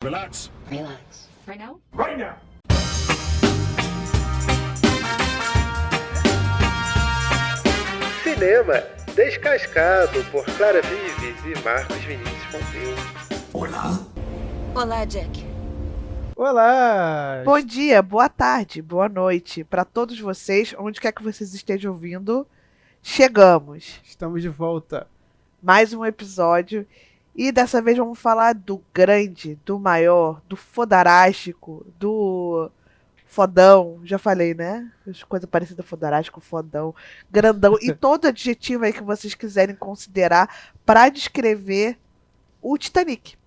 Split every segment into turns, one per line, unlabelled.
relax.
Relax. Right now?
Right now.
Cinema Descascado, por Clara Vives e Marcos Vinícius Pompeu.
Olá.
Olá, Jack.
Olá!
Bom dia, boa tarde, boa noite para todos vocês, onde quer que vocês estejam ouvindo. Chegamos.
Estamos de volta.
Mais um episódio. E dessa vez vamos falar do grande, do maior, do fodarástico, do fodão. Já falei, né? Coisa parecida, fodarástico, fodão, grandão. E todo adjetivo aí que vocês quiserem considerar para descrever o Titanic.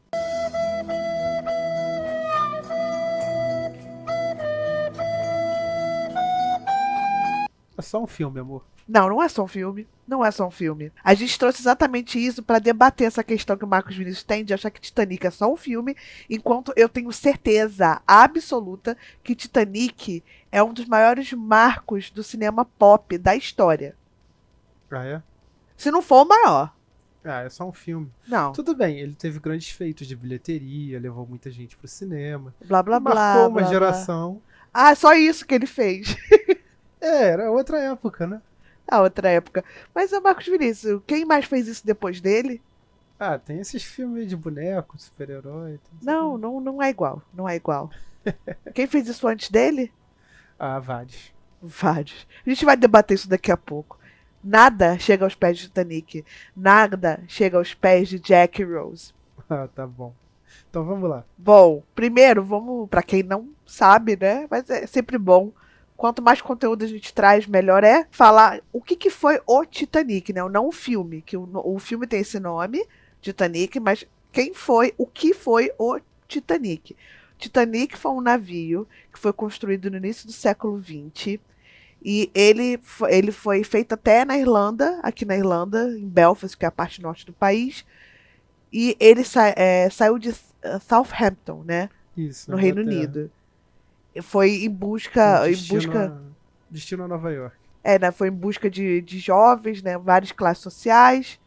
É só um filme, amor.
Não, não é só um filme. Não é só um filme. A gente trouxe exatamente isso para debater essa questão que o Marcos Vinícius tem de achar que Titanic é só um filme, enquanto eu tenho certeza absoluta que Titanic é um dos maiores marcos do cinema pop da história.
Ah, é?
Se não for o maior.
Ah, é só um filme.
Não.
Tudo bem, ele teve grandes feitos de bilheteria, levou muita gente pro cinema.
Blá, blá, blá.
Marcou uma
blá, blá.
geração.
Ah, só isso que ele fez.
Era outra época, né?
A outra época. Mas o Marcos Vinícius, quem mais fez isso depois dele?
Ah, tem esses filmes de boneco, super-herói.
Não é igual. Não é igual. Quem fez isso antes dele?
Ah, vários.
Vários. A gente vai debater isso daqui a pouco. Nada chega aos pés de Titanic. Nada chega aos pés de Jack e Rose.
Ah, tá bom. Então vamos lá.
Bom, primeiro, vamos, pra quem não sabe, né? Mas é sempre bom. Quanto mais conteúdo a gente traz, melhor é falar o que foi o Titanic, né? Não o filme, que o filme tem esse nome, Titanic, mas o que foi o Titanic? Titanic foi um navio que foi construído no início do século XX e ele foi feito até na Irlanda, aqui na Irlanda, em Belfast, que é a parte norte do país, e ele saiu de Southampton, né?
Isso.
No
na
Reino
Inglaterra.
Unido. Foi em busca.
Destino a Nova York.
Né? Foi em busca de jovens, né? Várias classes sociais.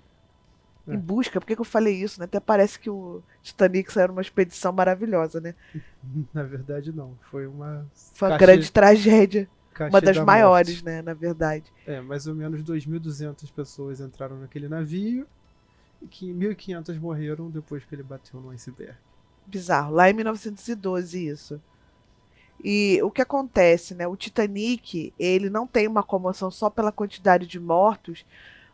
É.
Em busca, por que eu falei isso? Né? Até parece que o Titanic saiu numa expedição maravilhosa, né?
Na verdade, não. Foi uma
Grande tragédia.
caixa
Uma das
da
maiores,
morte.
né? Na verdade.
É, mais ou menos 2.200 pessoas entraram naquele navio e que 1.500 morreram depois que ele bateu no iceberg.
Bizarro. Lá em 1912, isso. E o que acontece, né? O Titanic, ele não tem uma comoção só pela quantidade de mortos,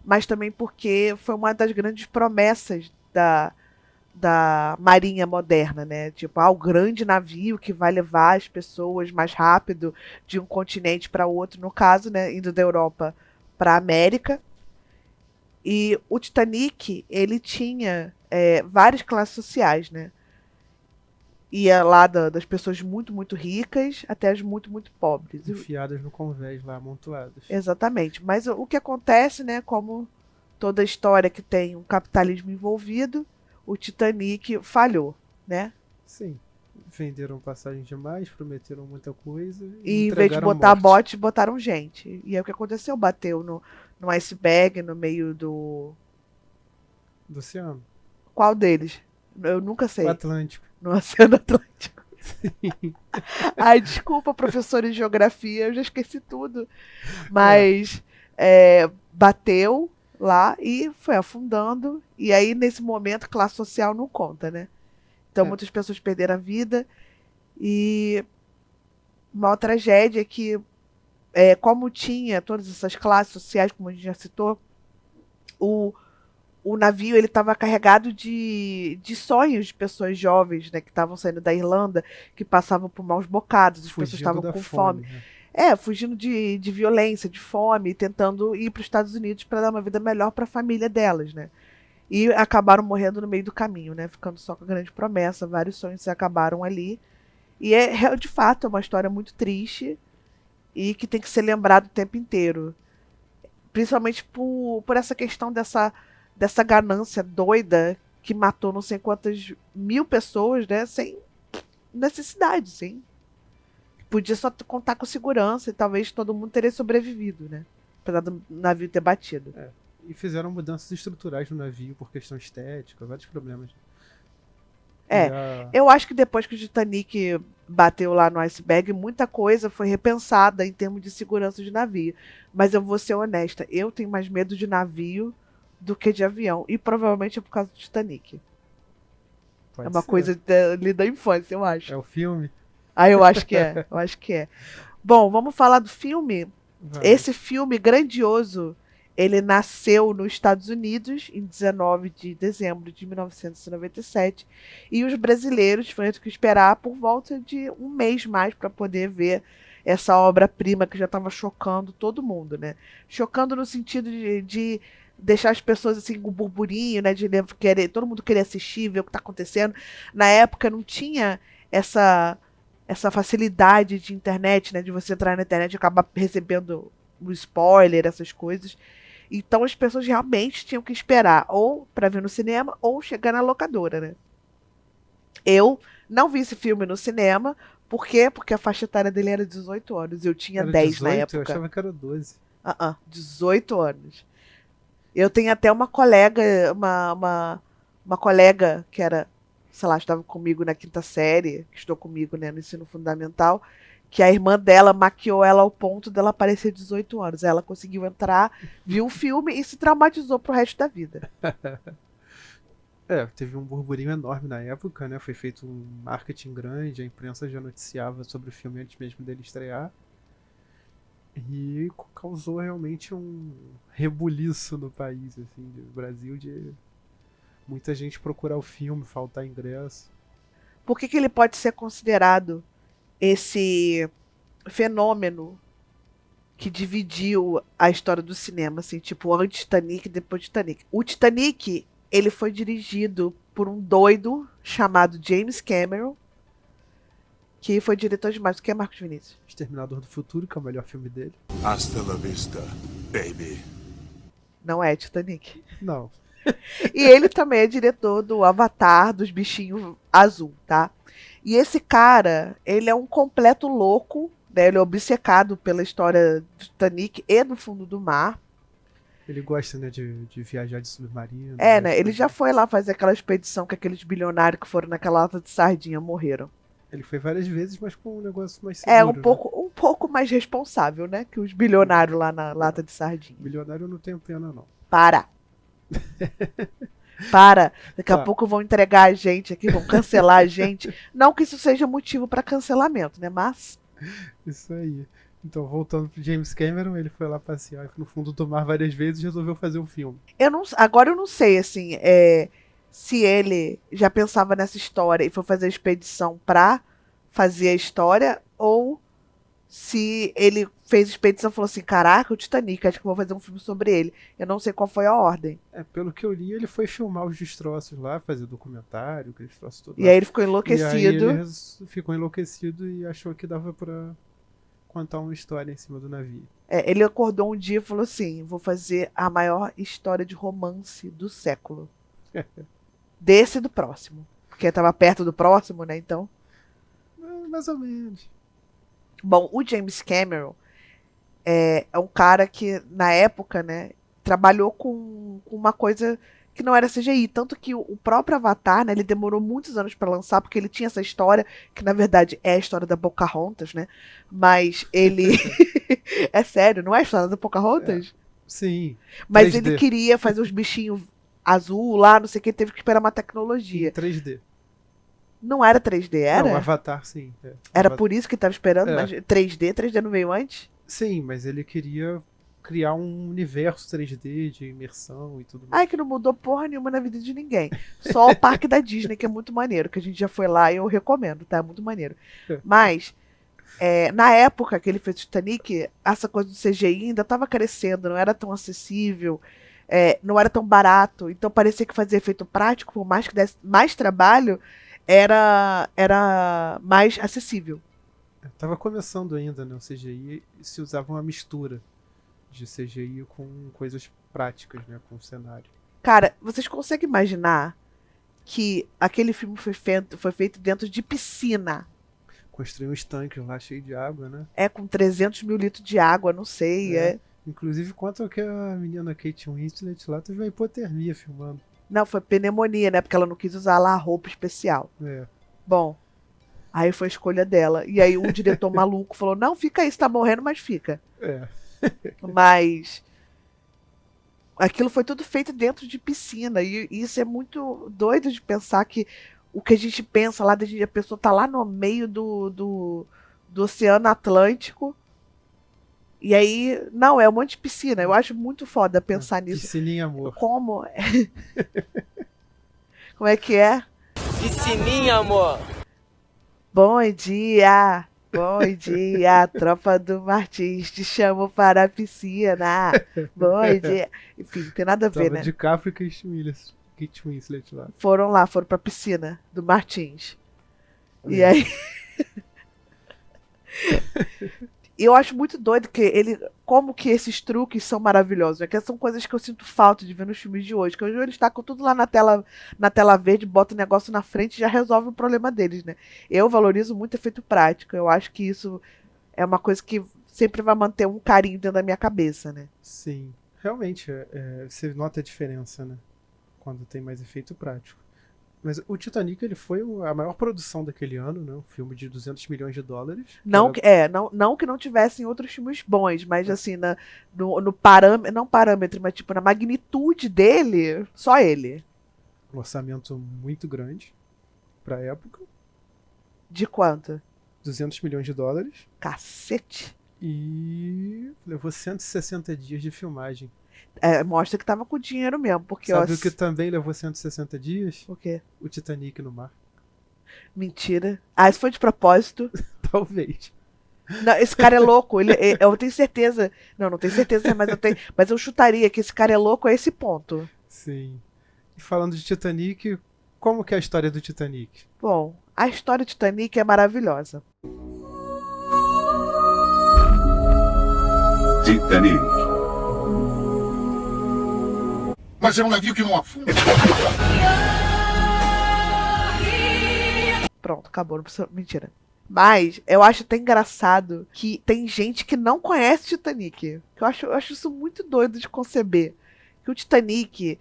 mas também porque foi uma das grandes promessas da Marinha moderna, né? Tipo, o grande navio que vai levar as pessoas mais rápido de um continente para outro, no caso, né? Indo da Europa para a América. E o Titanic, ele tinha várias classes sociais, né? Ia lá das pessoas muito, muito ricas até as muito, muito pobres.
Enfiadas no convés lá, amontoadas.
Exatamente. Mas o que acontece, né? Como toda história que tem um capitalismo envolvido, o Titanic falhou, né?
Sim. Venderam passagem demais, prometeram muita coisa.
E em vez de botar bote, botaram gente. E aí o que aconteceu? Bateu no iceberg, no meio do
oceano.
Qual deles? Eu nunca sei.
O Atlântico.
No Oceano Atlântico. Ai, desculpa, professor de geografia, eu já esqueci tudo. Mas bateu lá e foi afundando. E aí, nesse momento, classe social não conta, né? Então, muitas pessoas perderam a vida. E uma tragédia é que, como tinha todas essas classes sociais, como a gente já citou, o navio ele estava carregado de sonhos de pessoas jovens, né, que estavam saindo da Irlanda, que passavam por maus bocados, as pessoas estavam com fome.
Né?
Fugindo de violência, de fome, tentando ir para os Estados Unidos para dar uma vida melhor para a família delas, né? E acabaram morrendo no meio do caminho, né? Ficando só com a grande promessa, vários sonhos se acabaram ali. E de fato, é uma história muito triste e que tem que ser lembrado o tempo inteiro. Principalmente por essa questão dessa ganância doida que matou não sei quantas mil pessoas, né? Sem necessidade, sim. Podia só contar com segurança e talvez todo mundo teria sobrevivido, né? Apesar do navio ter batido.
E fizeram mudanças estruturais no navio por questão estética, vários problemas.
É,
Já-
eu acho que depois que o Titanic bateu lá no iceberg, muita coisa foi repensada em termos de segurança de navio. Mas eu vou ser honesta, eu tenho mais medo de navio do que de avião. E provavelmente é por causa do Titanic.
pode
É uma
ser.
coisa ali da infância, eu acho.
É o filme?
Ah, eu acho que é. Eu acho que é. Bom, vamos falar do filme.
Vai.
Esse filme grandioso, ele nasceu nos Estados Unidos em 19 de dezembro de 1997 e os brasileiros tiveram que esperar por volta de um mês mais para poder ver essa obra-prima que já estava chocando todo mundo, né? Chocando no sentido de deixar as pessoas assim com burburinho, né? De querer, todo mundo querer assistir, ver o que está acontecendo. Na época não tinha essa facilidade de internet, né? De você entrar na internet e acabar recebendo um spoiler, essas coisas. Então as pessoas realmente tinham que esperar ou para ver no cinema ou chegar na locadora, né? Eu não vi esse filme no cinema. Por quê? Porque a faixa etária dele era 18 anos. Eu tinha
Era
10 na
18? Eu
época.
achava que era 12.
18 anos. Eu tenho até uma colega, uma colega que era, sei lá, estava comigo na quinta série, que estudou comigo, né, no ensino fundamental, que a irmã dela maquiou ela ao ponto dela parecer 18 anos. Ela conseguiu entrar, viu o filme e se traumatizou pro resto da vida.
É, teve um burburinho enorme na época, né? Foi feito um marketing grande, a imprensa já noticiava sobre o filme antes mesmo dele estrear. E causou realmente um rebuliço no país, assim, do Brasil, de muita gente procurar o filme, faltar ingresso.
Por que ele pode ser considerado esse fenômeno que dividiu a história do cinema, assim, tipo, antes Titanic e depois Titanic? O Titanic, ele foi dirigido por um doido chamado James Cameron, que foi diretor de mais. O que é Marcos Vinícius?
Exterminador do Futuro, que é o melhor filme dele.
Hasta la vista, baby.
Não é Titanic.
Não.
E ele também é diretor do Avatar, dos bichinhos azul, tá? E esse cara, ele é um completo louco, né? Ele é obcecado pela história do Titanic e do fundo do mar.
Ele gosta, né, de viajar de submarino.
É, né? Ele já foi lá fazer aquela expedição que aqueles bilionários que foram naquela lata de sardinha morreram.
Ele foi várias vezes, mas com um negócio mais seguro.
É um
né?
pouco mais responsável, né? Que os bilionários lá na lata de sardinha.
Bilionário eu não tenho pena, não.
Para! Para! Daqui a
Tá.
pouco vão entregar a gente aqui, vão cancelar a gente. Não que isso seja motivo para cancelamento, né? Mas
Isso aí. Então, voltando pro James Cameron, ele foi lá passear no fundo do mar várias vezes e resolveu fazer um filme.
agora eu não sei, assim, se ele já pensava nessa história e foi fazer a expedição pra fazer a história, ou se ele fez a expedição e falou assim, caraca, o Titanic, acho que vou fazer um filme sobre ele. Eu não sei qual foi a ordem.
É, pelo que eu li, ele foi filmar os destroços lá, fazer documentário, aqueles troços todos
E
lá.
aí ele ficou
E aí
enlouquecido.
ele ficou enlouquecido e achou que dava pra contar uma história em cima do navio.
Ele acordou um dia e falou assim, vou fazer a maior história de romance do século. Desse e do próximo. Porque estava perto do próximo, né? Então.
Mais ou menos.
Bom, o James Cameron é um cara que, na época, né, trabalhou com uma coisa que não era CGI. Tanto que o próprio Avatar, né, ele demorou muitos anos para lançar, porque ele tinha essa história, que na verdade é a história da Pocahontas, né? Mas ele. É sério, não é a história da Pocahontas?
Sim.
Mas
3D.
ele queria fazer os bichinhos azul lá, não sei o que, teve que esperar uma
Em
tecnologia.
3D.
Não era 3D, era?
Não, Avatar, sim. É.
Era
Avatar.
por isso que tava esperando,
É.
mas 3D não veio antes?
Sim, mas ele queria criar um universo 3D de imersão e tudo mais.
Ai, que não mudou porra nenhuma na vida de ninguém. Só o parque da Disney, que é muito maneiro, que a gente já foi lá e eu recomendo, tá? É muito maneiro. Mas, na época que ele fez Titanic, essa coisa do CGI ainda tava crescendo, não era tão acessível, não era tão barato, então parecia que fazer efeito prático, por mais que desse mais trabalho, era mais acessível.
Tava começando ainda, né, o CGI, e se usava uma mistura de CGI com coisas práticas, né, com o cenário.
Cara, vocês conseguem imaginar que aquele filme foi feito dentro de piscina?
Construir uns tanques lá cheios de água, né?
Com 300 mil litros de água, não sei.
Inclusive, quanto que a menina Kate Winslet lá teve uma hipotermia filmando.
Não, foi pneumonia, né? Porque ela não quis usar lá a roupa especial.
É.
Bom, aí foi a escolha dela. E aí o diretor maluco falou, não, fica aí, você tá morrendo, mas fica.
É.
Mas aquilo foi tudo feito dentro de piscina. E isso é muito doido de pensar que o que a gente pensa lá, a pessoa tá lá no meio do Oceano Atlântico. E aí, não, é um monte de piscina. Eu acho muito foda pensar nisso.
Piscininha, amor.
Como? Como é que é?
Piscininha, amor.
Bom dia! Bom dia, tropa do Martins, te chamo para a piscina. Bom dia. Enfim, não tem nada a ver,
Tava
né?
de Capri e Kate Winslet lá.
Foram pra piscina do Martins. E aí. Eu acho muito doido que como que esses truques são maravilhosos. É que são coisas que eu sinto falta de ver nos filmes de hoje. Que hoje eles tacam tudo lá na tela verde, botam o negócio na frente e já resolve o problema deles, né? Eu valorizo muito efeito prático. Eu acho que isso é uma coisa que sempre vai manter um carinho dentro da minha cabeça, né?
Sim. Realmente, você nota a diferença, né? Quando tem mais efeito prático. Mas o Titanic, ele foi a maior produção daquele ano, né? Um filme de 200 milhões de dólares.
Não que não tivessem outros filmes bons, mas assim, no parâmetro, não parâmetro, mas tipo, na magnitude dele, só ele.
Um orçamento muito grande pra época.
De quanto?
200 milhões de dólares.
Cacete.
E levou 160 dias de filmagem.
Mostra que tava com dinheiro mesmo, porque
Sabe o que também levou 160 dias?
O quê?
O Titanic no mar.
Mentira. Ah, isso foi de propósito.
Talvez.
Não, esse cara é louco. Eu tenho certeza. Não tenho certeza, mas eu chutaria que esse cara é louco a esse ponto.
Sim. E falando de Titanic, como que é a história do Titanic?
Bom, a história do Titanic é maravilhosa.
Titanic.
Mas é um navio que não afunda.
Pronto, acabou. Não precisa... Mentira. Mas eu acho até engraçado que tem gente que não conhece Titanic. Eu acho isso muito doido de conceber. Que o Titanic...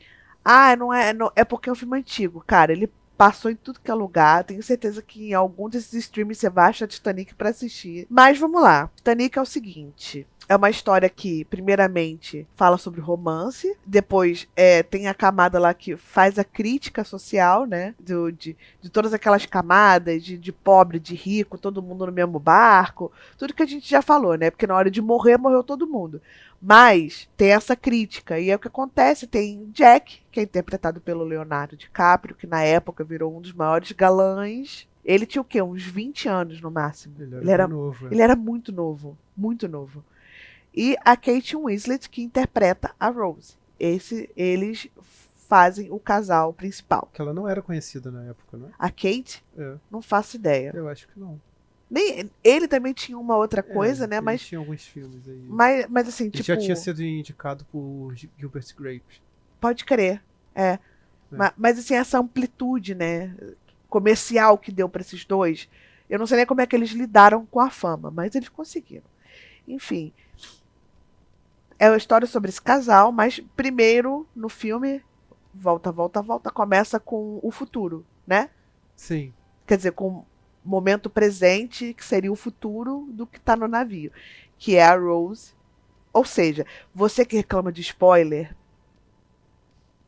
não é porque é um filme antigo. Cara, ele passou em tudo que é lugar. Tenho certeza que em algum desses streams você vai achar Titanic pra assistir. Mas vamos lá. Titanic é o seguinte... É uma história que, primeiramente, fala sobre romance. Depois, tem a camada lá que faz a crítica social, né? De todas aquelas camadas, de pobre, de rico, todo mundo no mesmo barco. Tudo que a gente já falou, né? Porque na hora de morrer, morreu todo mundo. Mas tem essa crítica. E é o que acontece. Tem Jack, que é interpretado pelo Leonardo DiCaprio, que na época virou um dos maiores galãs. Ele tinha o quê? Uns 20 anos no máximo.
Ele era novo.
Ele era muito novo. Muito novo. E a Kate Winslet, que interpreta a Rose. Eles fazem o casal principal.
Que ela não era conhecida na época, né?
A Kate?
É.
Não faço ideia.
Eu acho que não.
Ele também tinha uma outra coisa, né?
Mas tinha alguns filmes aí.
Mas assim,
ele
tipo...
já tinha sido indicado por Gilbert Grape.
Pode crer, Mas assim, essa amplitude, né? Comercial que deu pra esses dois. Eu não sei nem como é que eles lidaram com a fama, mas eles conseguiram. Enfim... É uma história sobre esse casal, mas primeiro, no filme, volta, começa com o futuro, né?
Sim.
Quer dizer, com o momento presente, que seria o futuro do que tá no navio, que é a Rose. Ou seja, você que reclama de spoiler...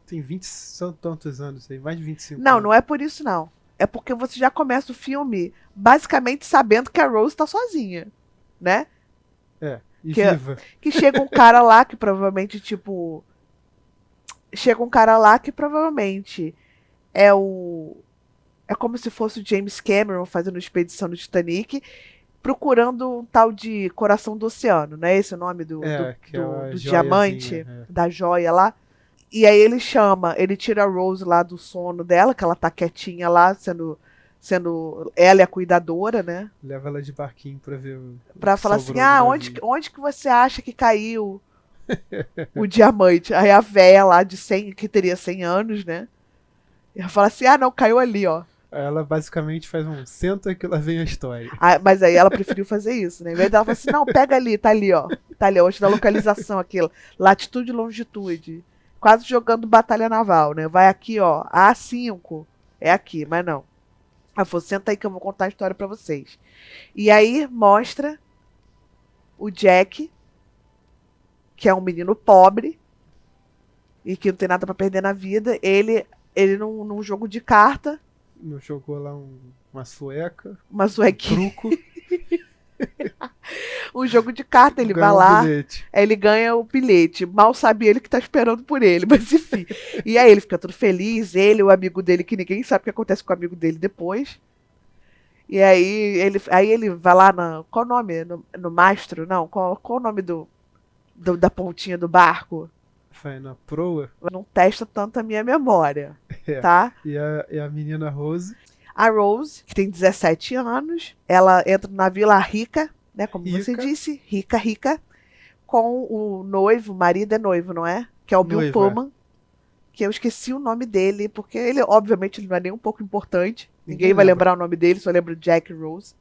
Tem 20 são tantos anos aí, mais de 25
Não,
anos.
não é por isso não. É porque você já começa o filme basicamente sabendo que a Rose tá sozinha, né?
E viva.
Que chega um cara lá que provavelmente, tipo... Chega um cara lá que provavelmente é como se fosse o James Cameron fazendo expedição no Titanic, procurando um tal de Coração do Oceano, não é esse o nome do diamante, da joia lá? E aí ele tira a Rose lá do sono dela, que ela tá quietinha lá, sendo ela é a cuidadora, né?
Leva ela de barquinho pra ver
pra falar assim, onde que você acha que caiu o diamante? Aí a véia lá de 100, que teria 100 anos, né? E ela fala assim, não, caiu ali, ó.
Ela basicamente faz senta que lá vem a história.
Mas aí ela preferiu fazer isso, né? Em vez dela falar assim, não, pega ali, tá ali, ó. Tá ali, ó, hoje da localização aqui, latitude e longitude. quase jogando batalha naval, né? Vai aqui, ó, A5, é aqui, mas não. Ela falou, senta aí que eu vou contar a história pra vocês. E aí mostra o Jack, que é um menino pobre e que não tem nada pra perder na vida, ele num jogo de carta,
Não jogou lá uma sueca,
uma suequinha,
truco,
um jogo de carta, ele vai
ganhou um
lá,
bilhete.
aí ele ganha o bilhete. Mal sabe ele que tá esperando por ele, mas enfim. E aí ele fica todo feliz, ele, o amigo dele, que ninguém sabe o que acontece com o amigo dele depois. E aí ele vai lá qual o nome? No mastro? Não, qual o nome da pontinha do barco?
Foi na proa.
Não testa tanto a minha memória,
É.
tá?
E a menina Rose,
A Rose, que tem 17 anos, ela entra na Vila Rica, né? Como você
Rica.
disse, rica, com o noivo, o marido é noivo, não é? Que é o Bill
Noivo,
Pullman, que eu esqueci o nome dele, porque ele, obviamente, ele não é nem um pouco importante. Ninguém
Ninguém
vai
lembra.
lembrar o nome dele, só lembra Jack e Rose.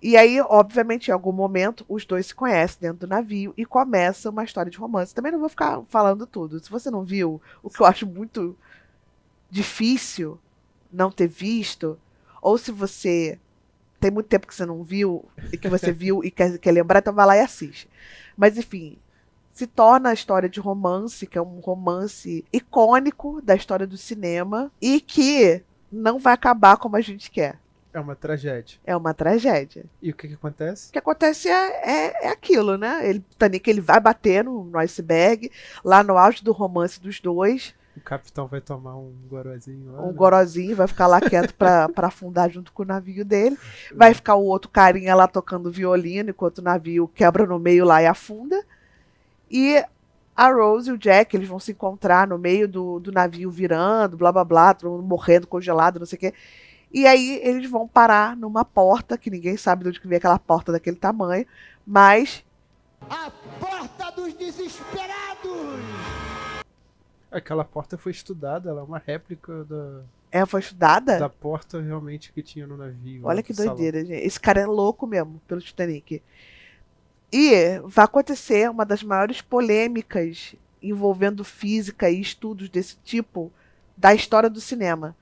E aí, obviamente, em algum momento, os dois se conhecem dentro do navio e começa uma história de romance. Também não vou ficar falando tudo. Se você não viu, o que eu acho muito difícil não ter visto, ou se você tem muito tempo que você não viu, e que você viu e quer lembrar, então vai lá e assiste. Mas, enfim, se torna a história de romance, que é um romance icônico da história do cinema, e que não vai acabar como a gente quer.
é uma tragédia.
É uma tragédia.
E o que acontece?
O que acontece é aquilo, né? Titanic, ele vai bater no iceberg, lá no auge do romance dos dois,
O capitão vai tomar um gorozinho lá,
um
né?
gorozinho, vai ficar lá quieto pra afundar junto com o navio dele. Vai ficar o outro carinha lá tocando violino, enquanto o navio quebra no meio lá e afunda. E a Rose e o Jack, eles vão se encontrar no meio do navio virando, blá blá blá, todo mundo morrendo, congelado, não sei o quê. E aí eles vão parar numa porta, que ninguém sabe de onde que vem aquela porta daquele tamanho, mas
A porta dos desesperados!
Aquela porta foi estudada, ela é uma réplica
ela foi estudada.
da porta realmente que tinha no navio.
Olha
lá
que
do salão.
doideira, gente. Esse cara é louco mesmo, pelo Titanic. E vai acontecer uma das maiores polêmicas envolvendo física e estudos desse tipo da história do cinema.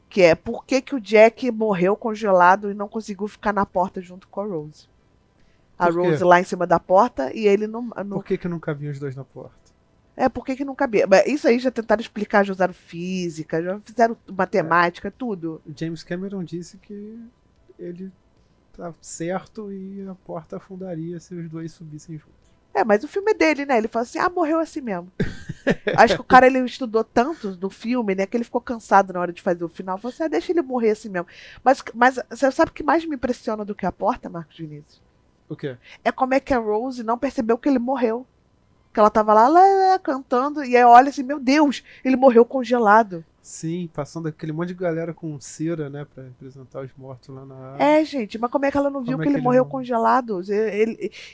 Que é por que o Jack morreu congelado e não conseguiu ficar na porta junto com a Rose. A
Por quê?
Rose lá em cima da porta e ele no.
Por que nunca vinha os dois na porta?
É, por que não cabia? Mas isso aí já tentaram explicar, já usaram física, já fizeram matemática, tudo.
James Cameron disse que ele tá certo e a porta afundaria se os dois subissem juntos.
É, mas o filme é dele, né? Ele fala assim, morreu assim mesmo. Acho que o cara, ele estudou tanto no filme, né? Que ele ficou cansado na hora de fazer o final. Falou assim, deixa ele morrer assim mesmo. Mas você sabe o que mais me impressiona do que a porta, Marcos Vinícius?
O quê?
É como é que a Rose não percebeu que ele morreu. Que ela tava lá, cantando, e aí olha assim, meu Deus, ele morreu congelado.
Sim, passando aquele monte de galera com cera, né, pra representar os mortos lá na área.
É, gente, mas como é que ela não viu
Como é
que ele
que ele
morreu
não-
congelado?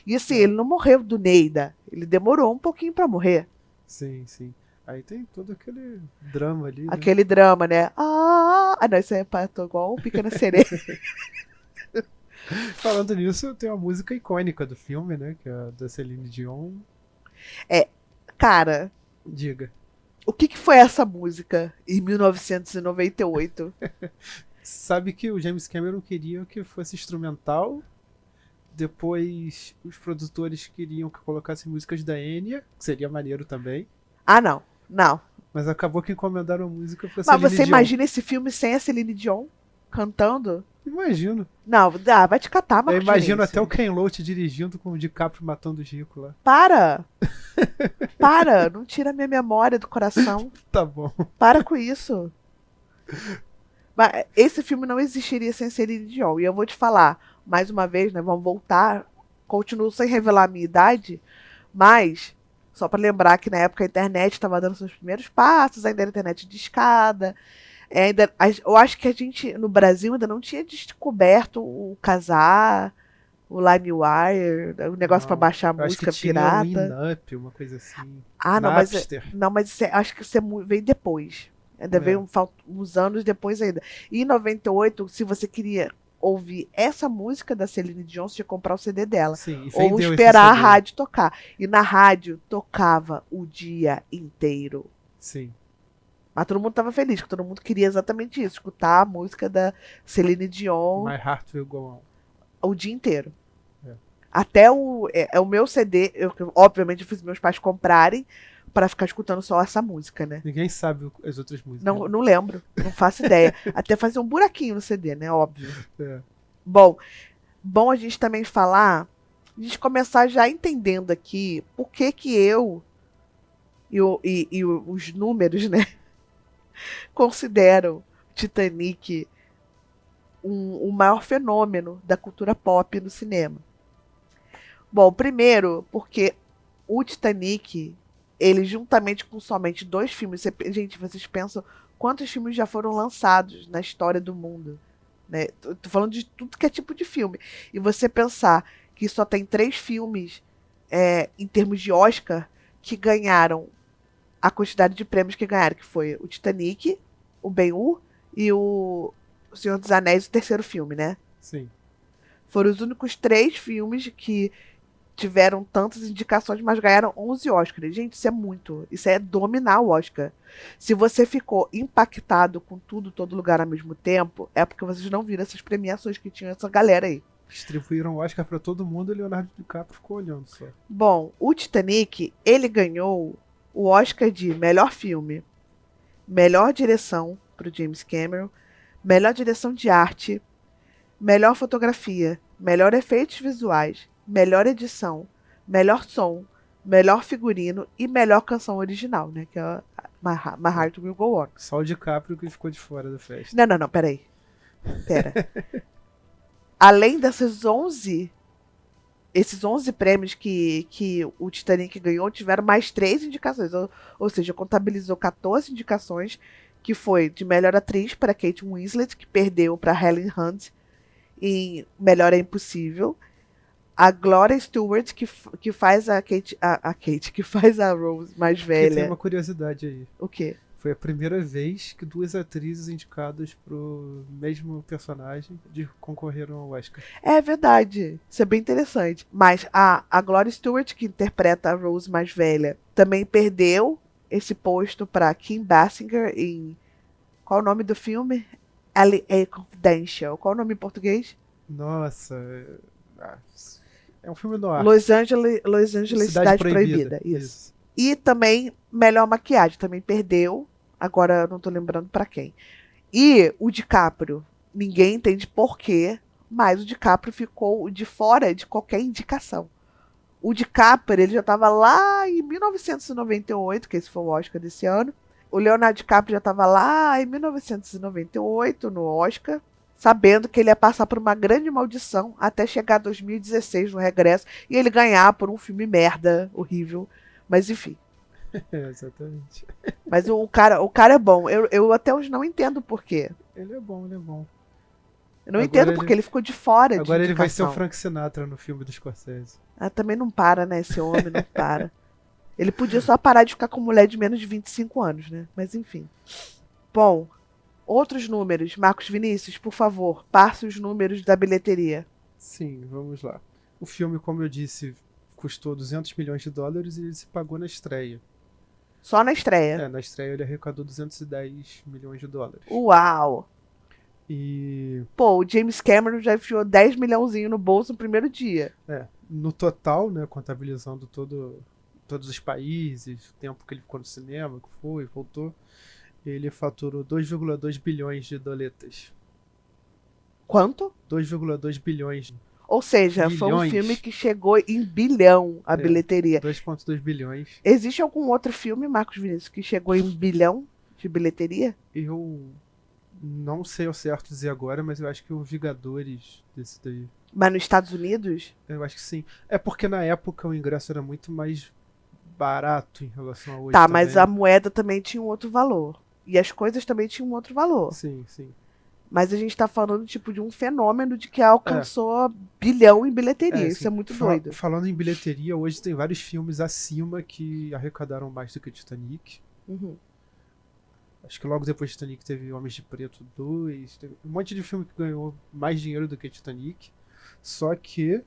E assim, ele não morreu do Neida. Ele demorou um pouquinho pra morrer.
Sim, sim. Aí tem todo aquele drama ali, né?
Aquele drama, né? Não, isso aí é tô igual o Pequena Sereia.
Falando nisso, tem uma música icônica do filme, né, que é a da Celine Dion.
Cara,
Diga.
o que foi essa música em 1998?
Sabe que o James Cameron queria que fosse instrumental. Depois os produtores queriam que colocasse músicas da Enya, que seria maneiro também.
Não, não.
Mas acabou que encomendaram a música pra
Mas
Celine
você
Dion.
imagina esse filme sem a Celine Dion cantando?
Imagino.
Não, vai te catar,
Eu
Marcos
imagino
Vinícius.
até o Ken Loach dirigindo com o DiCaprio matando os ricos lá.
Para! Para! Não tira minha memória do coração.
Tá bom.
Para com isso. Mas esse filme não existiria sem Celine Dion. E eu vou te falar, mais uma vez, né? Vamos voltar. Continuo sem revelar a minha idade, mas só para lembrar que na época a internet estava dando seus primeiros passos, ainda era internet de escada. Eu acho que a gente, no Brasil, ainda não tinha descoberto o Kazaa, o LimeWire, o negócio para baixar
Eu acho
música
que tinha
pirata.
o Inup, uma coisa assim.
Não, mas
Napster.
acho que isso veio depois. Ainda
É.
veio uns anos depois ainda. E em 98, se você queria ouvir essa música da Celine Dion, você tinha que comprar o CD dela.
Sim, e
Ou
vendeu esse
esperar a
CD.
rádio tocar. E na rádio tocava o dia inteiro.
Sim.
Mas todo mundo tava feliz, que todo mundo queria exatamente isso, escutar a música da Celine Dion
My Heart Will Go On.
o dia inteiro.
É.
Até o meu CD, eu obviamente fiz meus pais comprarem para ficar escutando só essa música, né?
Ninguém sabe as outras músicas.
Não lembro, não faço ideia. Até fazer um buraquinho no CD, né? Óbvio.
É.
Bom a gente também falar, a gente começar já entendendo aqui por que eu e os números, né? Consideram Titanic o maior fenômeno da cultura pop no cinema. Bom, primeiro, porque o Titanic, ele juntamente com somente 2 filmes, gente, vocês pensam quantos filmes já foram lançados na história do mundo, né? Tô falando de tudo que é tipo de filme. E você pensar que só tem 3 filmes em termos de Oscar que ganharam a quantidade de prêmios que ganharam, que foi o Titanic, o Ben-Hur e o Senhor dos Anéis, o terceiro filme, né?
Sim.
Foram os únicos 3 filmes que tiveram tantas indicações, mas ganharam 11 Oscars. Gente, isso é muito. Isso é dominar o Oscar. Se você ficou impactado com tudo, todo lugar ao mesmo tempo, é porque vocês não viram essas premiações que tinham essa galera aí.
Distribuíram o Oscar pra todo mundo e Leonardo DiCaprio ficou olhando só.
Bom, o Titanic, ele ganhou o Oscar de melhor filme, melhor direção pro James Cameron, melhor direção de arte, melhor fotografia, melhor efeitos visuais, melhor edição, melhor som, melhor figurino e melhor canção original, né? Que é My Heart Will Go On.
Só o DiCaprio que ficou de fora da festa.
Não, peraí. Além esses 11 prêmios que o Titanic ganhou, tiveram mais 3 indicações. Ou seja, contabilizou 14 indicações, que foi de melhor atriz para Kate Winslet, que perdeu para Helen Hunt em Melhor é Impossível. A Gloria Stewart, que faz a Kate, que faz a Rose mais
E
velha.
tem uma curiosidade aí.
O quê?
Foi a primeira vez que 2 atrizes indicadas pro mesmo personagem concorreram ao Oscar.
É verdade. Isso é bem interessante. Mas a Gloria Stewart, que interpreta a Rose mais velha, também perdeu esse posto para Kim Basinger em... Qual o nome do filme? L.A. Confidential. Qual o nome em português?
Nossa. É um filme no ar.
Los Angeles Cidade Proibida. Isso. E também melhor maquiagem. Também perdeu. Agora eu não tô lembrando pra quem. E o DiCaprio. Ninguém entende porquê, mas o DiCaprio ficou de fora de qualquer indicação. O DiCaprio, ele já tava lá em 1998, que esse foi o Oscar desse ano. O Leonardo DiCaprio já tava lá em 1998 no Oscar, sabendo que ele ia passar por uma grande maldição até chegar 2016 no regresso e ele ganhar por um filme merda, horrível. Mas enfim.
Exatamente.
Mas o cara é bom. Eu até hoje não entendo por quê.
Ele é bom.
Eu não entendo porque ele ficou de fora de
Agora ele vai ser o
indicação.
Frank Sinatra no filme do Scorsese.
Também não para, né? Esse homem não para. Ele podia só parar de ficar com mulher de menos de 25 anos, né? Mas enfim. Bom, outros números. Marcos Vinícius, por favor, passe os números da bilheteria.
Sim, vamos lá. O filme, como eu disse, custou 200 milhões de dólares e ele se pagou na estreia.
Só na estreia.
Na estreia ele arrecadou 210 milhões de dólares.
Uau!
E...
Pô, o James Cameron já enfiou 10 milhãozinho no bolso no primeiro dia.
No total, né, contabilizando todos os países, o tempo que ele ficou no cinema, que foi, voltou, ele faturou 2,2 bilhões de doletas.
Quanto?
2,2 bilhões.
Ou seja, foi um
Bilhões.
filme que chegou em bilhão a bilheteria.
2,2 bilhões.
Existe algum outro filme, Marcos Vinícius, que chegou em bilhão de bilheteria?
Eu não sei ao certo dizer agora, mas eu acho que o Vingadores desse daí.
Mas nos Estados Unidos?
Eu acho que sim. É porque na época o ingresso era muito mais barato em relação a hoje.
Tá,
também.
mas a moeda também tinha um outro valor. E as coisas também tinham um outro valor.
Sim.
Mas a gente tá falando tipo de um fenômeno de que alcançou bilhão em bilheteria. Isso
sim.
é muito doido.
Falando em bilheteria, hoje tem vários filmes acima que arrecadaram mais do que Titanic.
Uhum.
Acho que logo depois de Titanic teve Homens de Preto 2. Teve um monte de filme que ganhou mais dinheiro do que Titanic. Só que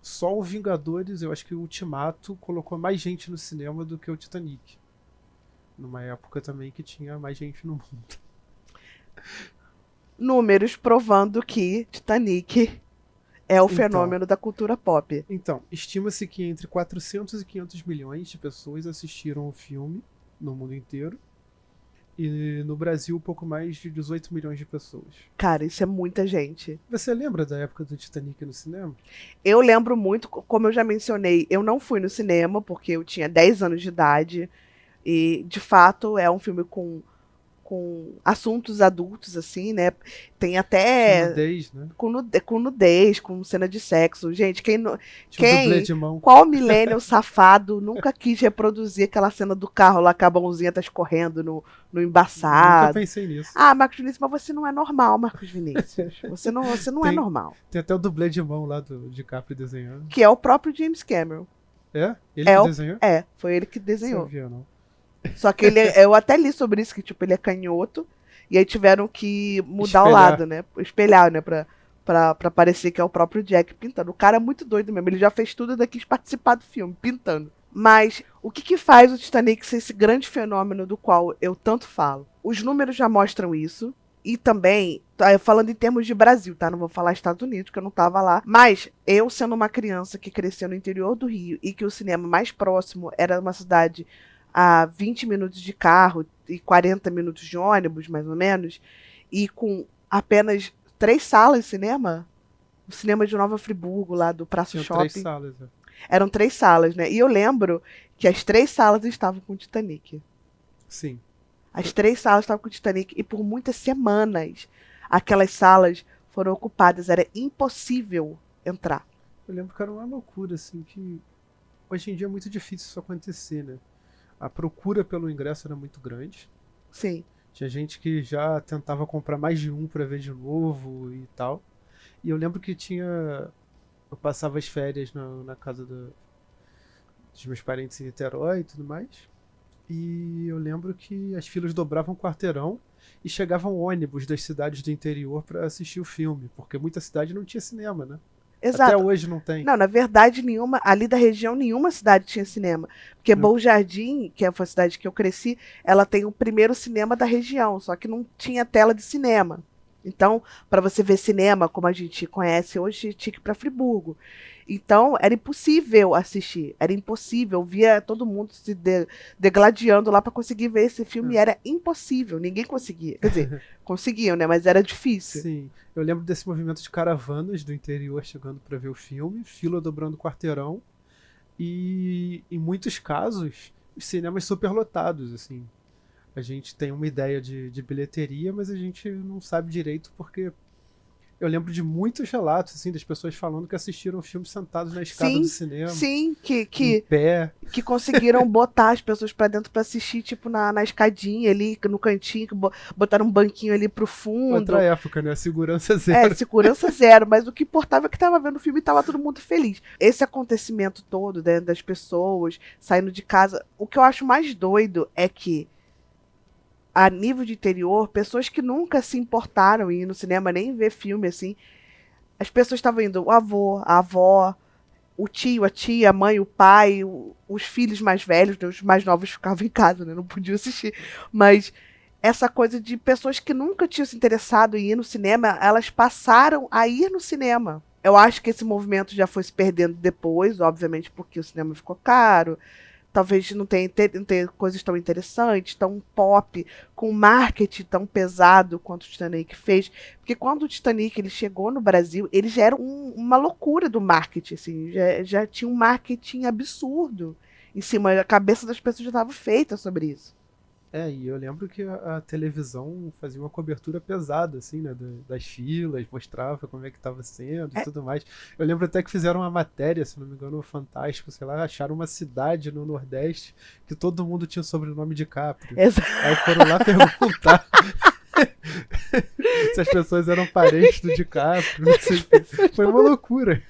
só o Vingadores, eu acho que o Ultimato colocou mais gente no cinema do que o Titanic. Numa época também que tinha mais gente no mundo.
Números provando que Titanic é o
Então.
fenômeno da cultura pop.
Então, estima-se que entre 400 e 500 milhões de pessoas assistiram o filme no mundo inteiro. E no Brasil, pouco mais de 18 milhões de pessoas.
Cara, isso é muita gente.
Você lembra da época do Titanic no cinema?
Eu lembro muito, como eu já mencionei, eu não fui no cinema porque eu tinha 10 anos de idade. E, de fato, é um filme com assuntos adultos, assim, né? Tem até...
Nudez, né?
Com nudez, com cena de sexo. Gente,
Tinha um dublê de mão.
qual millennial safado nunca quis reproduzir aquela cena do carro lá que a mãozinha tá escorrendo no
Nunca
embaçado?
pensei nisso.
Ah, Marcos Vinícius, mas você não é normal, Marcos Vinícius. Você não é
Tem-
normal.
Tem até o dublê de mão lá do DiCaprio desenhando.
Que é o próprio James Cameron.
É? Ele
É
que
o-
desenhou?
Foi ele que desenhou.
Sabia, não.
Só que eu até li sobre isso, que tipo, ele é canhoto, e aí tiveram que mudar o
Espelhar.
lado, né? Espelhar, né? Pra parecer que é o próprio Jack pintando. O cara é muito doido mesmo, ele já fez tudo e quis participar do filme, pintando. Mas o que faz o Titanic ser esse grande fenômeno do qual eu tanto falo? Os números já mostram isso, e também, falando em termos de Brasil, tá? Não vou falar Estados Unidos, que eu não tava lá. Mas eu, sendo uma criança que cresceu no interior do Rio, e que o cinema mais próximo era uma cidade a 20 minutos de carro e 40 minutos de ônibus, mais ou menos, e com apenas 3 salas de cinema, o cinema de Nova Friburgo, lá do Praça
Tinha
Shopping,
3 salas. É.
eram 3 salas, né? E eu lembro que as 3 salas estavam com o Titanic.
Sim.
As 3 salas estavam com o Titanic, e por muitas semanas aquelas salas foram ocupadas, era impossível entrar.
Eu lembro que era uma loucura, assim, que hoje em dia é muito difícil isso acontecer, né? A procura pelo ingresso era muito grande.
Sim.
Tinha gente que já tentava comprar mais de um pra ver de novo e tal. E eu lembro que eu passava as férias na casa dos meus parentes em Niterói e tudo mais. E eu lembro que as filas dobravam um quarteirão e chegavam ônibus das cidades do interior pra assistir o filme, porque muita cidade não tinha cinema, né?
Exato.
Até hoje não tem.
Não, na verdade, ali da região, nenhuma cidade tinha cinema. Porque
Não.
Bom Jardim, que foi a cidade que eu cresci, ela tem o primeiro cinema da região, só que não tinha tela de cinema. Então, para você ver cinema, como a gente conhece hoje, tinha que ir para Friburgo. Então, era impossível assistir, era impossível. Via todo mundo se degladiando lá para conseguir ver esse filme, e era impossível, ninguém conseguia. Quer dizer, conseguiam, né? Mas era difícil.
Sim, eu lembro desse movimento de caravanas do interior chegando pra ver o filme, fila dobrando quarteirão, e em muitos casos, os cinemas superlotados, assim. A gente tem uma ideia de bilheteria, mas a gente não sabe direito porque eu lembro de muitos relatos, assim, das pessoas falando que assistiram o filme sentados na escada
Sim,
do cinema,
Sim,
em
que
pé.
conseguiram botar as pessoas pra dentro pra assistir, tipo, na escadinha ali, no cantinho, que botaram um banquinho ali pro fundo.
Outra época, né? Segurança zero.
Segurança zero, mas o que importava é que tava vendo o filme e tava todo mundo feliz. Esse acontecimento todo, né, das pessoas saindo de casa, o que eu acho mais doido é que, a nível de interior, pessoas que nunca se importaram em ir no cinema, nem ver filme, assim, as pessoas estavam indo, o avô, a avó, o tio, a tia, a mãe, o pai, os filhos mais velhos, né, os mais novos ficavam em casa, né, não podiam assistir, mas essa coisa de pessoas que nunca tinham se interessado em ir no cinema, elas passaram a ir no cinema. Eu acho que esse movimento já foi se perdendo depois, obviamente porque o cinema ficou caro, talvez não tenha coisas tão interessantes, tão pop, com marketing tão pesado quanto o Titanic fez. Porque quando o Titanic ele chegou no Brasil, ele já era uma loucura do marketing. Assim, já tinha um marketing absurdo em cima. A cabeça das pessoas já estava feita sobre isso.
E eu lembro que a televisão fazia uma cobertura pesada, assim, né, das filas, mostrava como é que estava sendo e tudo mais. Eu lembro até que fizeram uma matéria, se não me engano, Fantástico, sei lá, acharam uma cidade no Nordeste que todo mundo tinha o sobrenome DiCaprio. Aí foram lá perguntar se as pessoas eram parentes do DiCaprio, não sei o que. Foi uma loucura.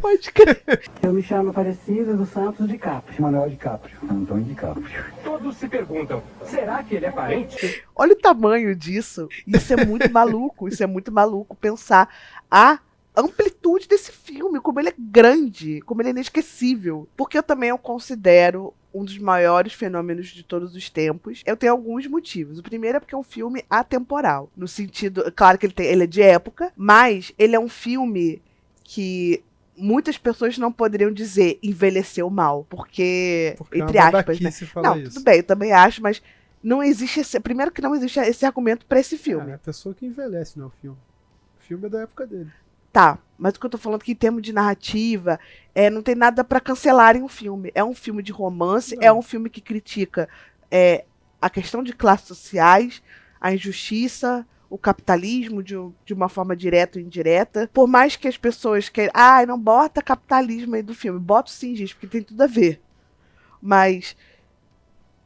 Pode crer.
Eu me chamo Aparecida dos Santos DiCaprio.
Manuel DiCaprio. Antônio DiCaprio.
Todos se perguntam, será que ele é parente?
Olha o tamanho disso. Isso é muito maluco. Isso é muito maluco pensar a amplitude desse filme, como ele é grande, como ele é inesquecível. Porque eu considero um dos maiores fenômenos de todos os tempos. Eu tenho alguns motivos. O primeiro é porque é um filme atemporal. No sentido, claro que ele é de época, mas ele é um filme que muitas pessoas não poderiam dizer envelheceu mal, porque entre aspas, né? Não, isso. Tudo bem, eu também acho, mas não existe primeiro que não existe esse argumento pra esse filme.
É a pessoa que envelhece no filme. O filme é da época dele.
Tá, mas o que eu tô falando que em termos de narrativa, não tem nada pra cancelarem um filme. É um filme de romance, é um filme que critica a questão de classes sociais, a injustiça, o capitalismo de uma forma direta ou indireta. Por mais que as pessoas queiram... não bota capitalismo aí do filme. Bota sim, gente, porque tem tudo a ver. Mas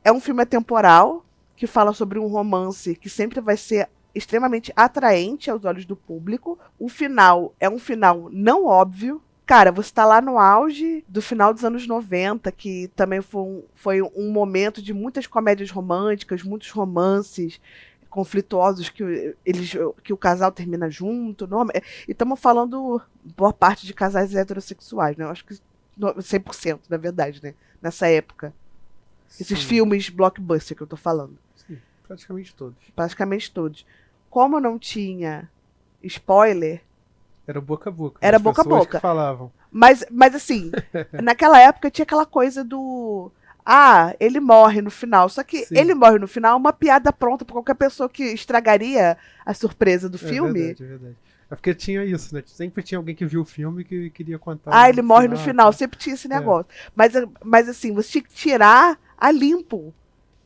é um filme atemporal, que fala sobre um romance que sempre vai ser extremamente atraente aos olhos do público. O final é um final não óbvio. Cara, você tá lá no auge do final dos anos 90, que também foi um momento de muitas comédias românticas, muitos romances conflituosos que o casal termina junto. E estamos falando boa parte de casais heterossexuais, né? Eu acho que 100%, na verdade, né? Nessa época.
Sim.
Esses filmes blockbuster que eu tô falando.
Sim, praticamente todos.
Praticamente todos. Como não tinha spoiler...
Era boca a boca.
Era boca a boca.
Que falavam.
Mas assim, naquela época tinha aquela coisa do... ele morre no final. Só que ele morre no final é uma piada pronta pra qualquer pessoa que estragaria a surpresa do filme.
É verdade. É porque tinha isso, né? Sempre tinha alguém que viu o filme que queria contar.
Ele morre no final. Sempre tinha esse negócio. Mas assim, você tinha que tirar a limpo.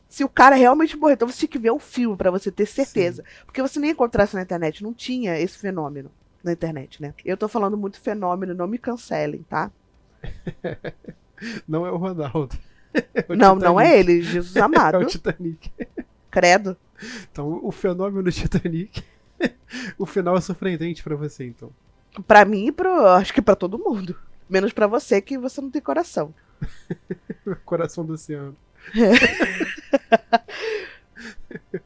Se o cara realmente morreu. Então você tinha que ver o filme pra você ter certeza. Sim. Porque você nem encontrasse isso na internet. Não tinha esse fenômeno na internet, né? Eu tô falando muito fenômeno. Não me cancelem, tá?
Não é o Ronaldo.
Não é ele, Jesus amado.
É o Titanic.
Credo.
Então, o fenômeno Titanic, o final é surpreendente pra você, então.
Pra mim e acho que pra todo mundo. Menos pra você, que você não tem coração.
Coração do oceano.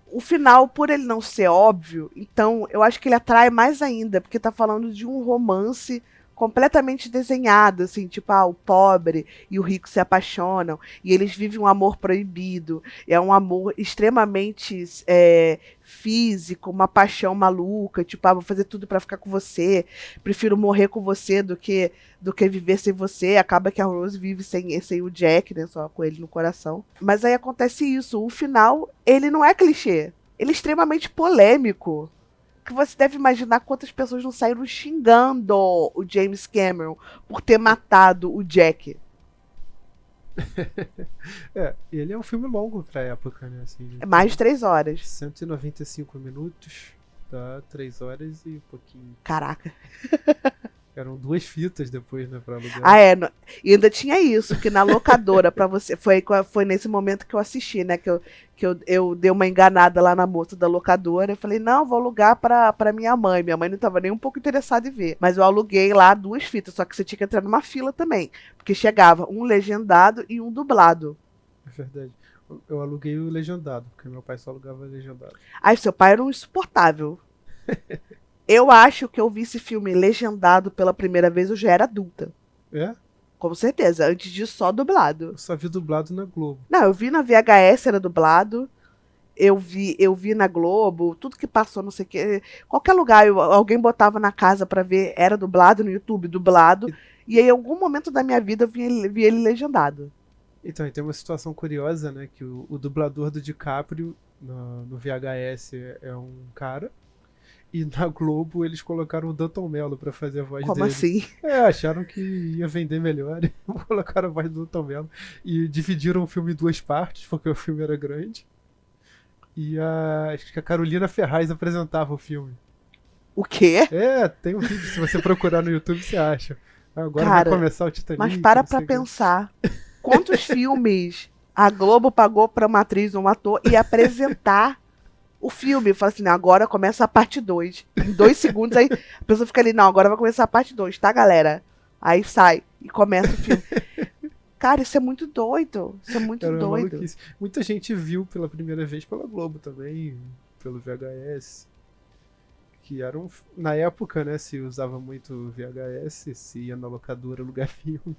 O final, por ele não ser óbvio, então eu acho que ele atrai mais ainda, porque tá falando de um romance completamente desenhado, assim, tipo, o pobre e o rico se apaixonam, e eles vivem um amor proibido, é um amor extremamente físico, uma paixão maluca, tipo, vou fazer tudo pra ficar com você, prefiro morrer com você do que viver sem você. Acaba que a Rose vive sem o Jack, né, só com ele no coração. Mas aí acontece isso, o final, ele não é clichê, ele é extremamente polêmico. Que você deve imaginar quantas pessoas não saíram xingando o James Cameron por ter matado o Jack.
Ele é um filme longo pra época, né? Assim,
é mais de 3 horas.
195 minutos, dá 3 horas e um pouquinho.
Caraca.
Eram 2 fitas depois, né, pra alugar.
E ainda tinha isso, que na locadora, pra você. Foi nesse momento que eu assisti, né? Que eu dei uma enganada lá na moça da locadora. Eu falei, não, vou alugar pra minha mãe. Minha mãe não tava nem um pouco interessada em ver. Mas eu aluguei lá 2 fitas, só que você tinha que entrar numa fila também. Porque chegava um legendado e um dublado.
É verdade. Eu aluguei o legendado, porque meu pai só alugava legendado.
Seu pai era um insuportável. Eu acho que eu vi esse filme legendado pela primeira vez, eu já era adulta.
É?
Com certeza. Antes disso, só dublado.
Eu só vi dublado na Globo.
Não, eu vi na VHS, era dublado. Eu vi na Globo, tudo que passou, não sei o que. Qualquer lugar, alguém botava na casa pra ver, era dublado, no YouTube, dublado. E aí, em algum momento da minha vida, eu vi ele legendado.
Então, tem uma situação curiosa, né? Que o dublador do DiCaprio no VHS é um cara. E na Globo eles colocaram o Danton Mello pra fazer a voz dele.
Como assim?
Acharam que ia vender melhor. Colocaram a voz do Danton Mello. E dividiram o filme em 2 partes, porque o filme era grande. E acho que a Carolina Ferraz apresentava o filme.
O quê?
Tem um vídeo, se você procurar no YouTube você acha. Agora
Cara,
vai começar o Titanic.
Mas pra pensar. Quantos filmes a Globo pagou pra uma atriz ou um ator e apresentar o filme? Fala assim, agora começa a parte 2. Em 2 segundos, aí a pessoa fica ali, não, agora vai começar a parte 2, tá, galera? Aí sai e começa o filme. Cara, isso é muito doido. Isso é muito
Era uma
doido.
maluquice. Muita gente viu pela primeira vez pela Globo também, pelo VHS. Que era na época, né, se usava muito VHS, se ia na locadora alugar filme.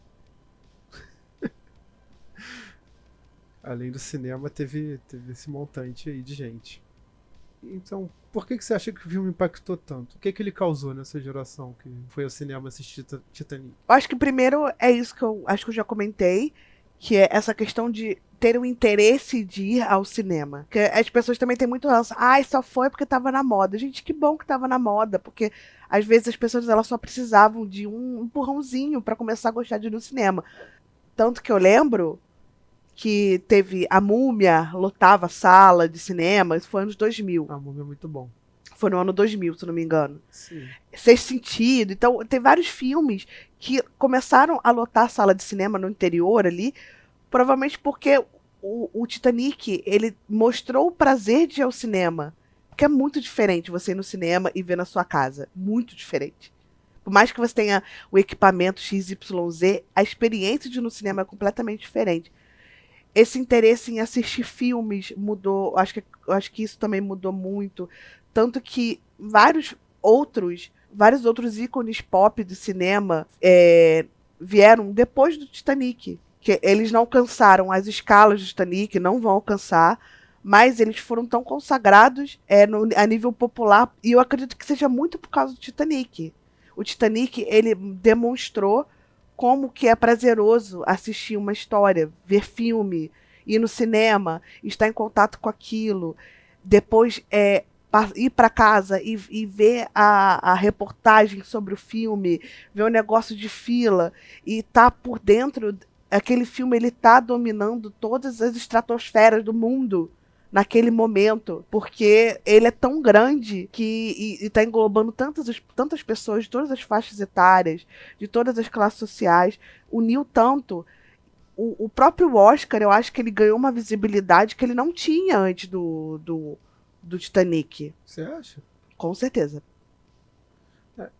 Além do cinema, teve esse montante aí de gente. Então, por que você acha que o filme impactou tanto? O que ele causou nessa geração que foi ao cinema assistir Titanic?
Eu acho que primeiro é isso que eu acho que eu já comentei, que é essa questão de ter o interesse de ir ao cinema. Porque as pessoas também têm muito ranço. Só foi porque tava na moda. Gente, que bom que tava na moda, porque às vezes as pessoas elas só precisavam de um empurrãozinho pra começar a gostar de ir no cinema. Tanto que eu lembro que teve a Múmia, lotava a sala de cinema, isso foi anos 2000.
A Múmia é muito bom.
Foi no ano 2000, se eu não me engano.
Sim.
Sexto Sentido. Então, tem vários filmes que começaram a lotar a sala de cinema no interior ali, provavelmente porque o Titanic, ele mostrou o prazer de ir ao cinema. Porque é muito diferente você ir no cinema e ver na sua casa. Muito diferente. Por mais que você tenha o equipamento XYZ, a experiência de ir no cinema é completamente diferente. Esse interesse em assistir filmes mudou, acho que isso também mudou muito, tanto que vários outros ícones pop do cinema vieram depois do Titanic, que eles não alcançaram as escalas do Titanic, não vão alcançar, mas eles foram tão consagrados a nível popular, e eu acredito que seja muito por causa do Titanic. O Titanic, ele demonstrou como que é prazeroso assistir uma história, ver filme, ir no cinema, estar em contato com aquilo, depois ir para casa e ver a reportagem sobre o filme, ver o negócio de fila e tá por dentro, aquele filme ele tá dominando todas as estratosferas do mundo naquele momento, porque ele é tão grande que está englobando tantas pessoas de todas as faixas etárias, de todas as classes sociais, uniu tanto. O próprio Oscar, eu acho que ele ganhou uma visibilidade que ele não tinha antes do Titanic.
Você acha?
Com certeza.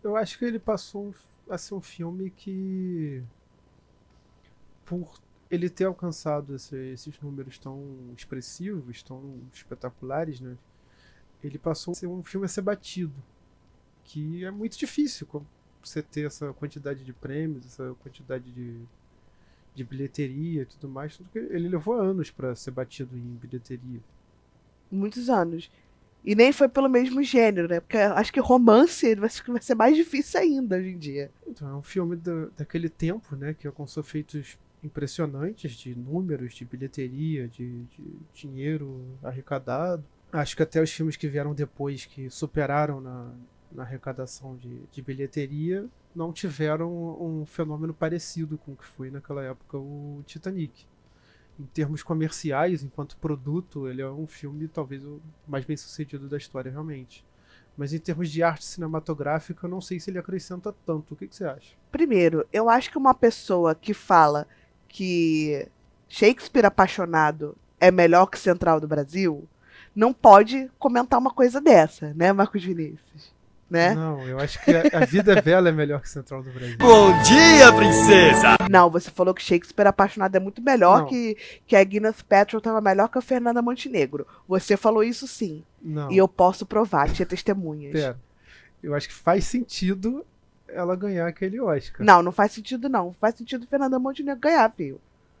Eu acho que ele passou a ser um filme que, por ele ter alcançado esses números tão expressivos, tão espetaculares, né? Ele passou a ser um filme a ser batido. Que é muito difícil você ter essa quantidade de prêmios, essa quantidade de bilheteria e tudo mais. Tudo que ele levou anos para ser batido em bilheteria.
Muitos anos. E nem foi pelo mesmo gênero, né? Porque acho que romance vai ser mais difícil ainda hoje em dia.
Então, é um filme daquele tempo, né? Que alcançou feitos impressionantes de números, de bilheteria, de dinheiro arrecadado. Acho que até os filmes que vieram depois, que superaram na arrecadação de bilheteria, não tiveram um fenômeno parecido com o que foi naquela época o Titanic. Em termos comerciais, enquanto produto, ele é um filme talvez o mais bem sucedido da história realmente. Mas em termos de arte cinematográfica, eu não sei se ele acrescenta tanto. O que você acha?
Primeiro, eu acho que uma pessoa que fala que Shakespeare apaixonado é melhor que Central do Brasil não pode comentar uma coisa dessa, né, Marcos Vinícius? Né?
Não, eu acho que a Vida é Bela é melhor que Central do Brasil.
Bom dia, princesa!
Não, você falou que Shakespeare apaixonado é muito melhor,
Não.
que a Gwyneth Paltrow estava melhor que a Fernanda Montenegro. Você falou isso sim.
Não.
E eu posso provar, tinha testemunhas.
Pera. Eu acho que faz sentido ela ganhar aquele Oscar.
Não faz sentido não. Faz sentido Fernanda Montenegro ganhar, filho.